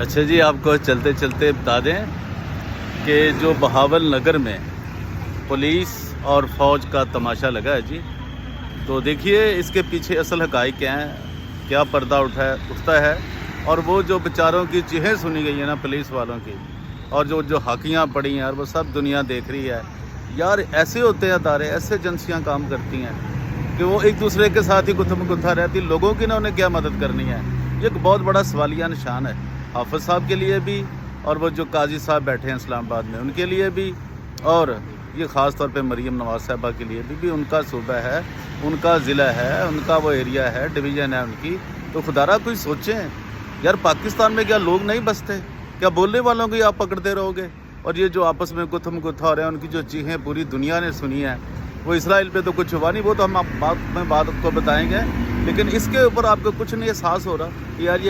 اچھا جی، آپ کو چلتے چلتے بتا دیں کہ جو بہاول نگر میں پولیس اور فوج کا تماشا لگا ہے جی، تو دیکھیے اس کے پیچھے اصل حقائق کیا ہیں، کیا پردہ اٹھتا ہے، اور وہ جو بیچاروں کی چیخیں سنی گئی ہیں نا پولیس والوں کی، اور جو ہاکیاں پڑی ہیں اور وہ سب دنیا دیکھ رہی ہے. یار ایسے ہوتے ہیں ادارے، ایسے ایجنسیاں کام کرتی ہیں کہ وہ ایک دوسرے کے ساتھ ہی گتھم گتھا رہتی. لوگوں کی انہوں نے کیا مدد کرنی ہے؟ یہ ایک بہت بڑا سوالیہ نشان ہے، حافظ صاحب کے لیے بھی، اور وہ جو قاضی صاحب بیٹھے ہیں اسلام آباد میں ان کے لیے بھی، اور یہ خاص طور پہ مریم نواز صاحبہ کے لیے بھی. ان کا صوبہ ہے، ان کا ضلع ہے، ان کا وہ ایریا ہے، ڈویژن ہے ان کی. تو خدارہ کوئی سوچیں یار، پاکستان میں کیا لوگ نہیں بستے؟ کیا بولنے والوں کو آپ پکڑتے رہو گے؟ اور یہ جو آپس میں گتھم گتھا ہو رہے ہیں، ان کی جو چیخیں پوری دنیا نے سنی ہیں. وہ اسرائیل پہ تو کچھ ہوا نہیں، وہ تو ہم بات کو بتائیں گے، لیکن اس کے اوپر آپ کو کچھ نہیں احساس ہو رہا کہ یار یہ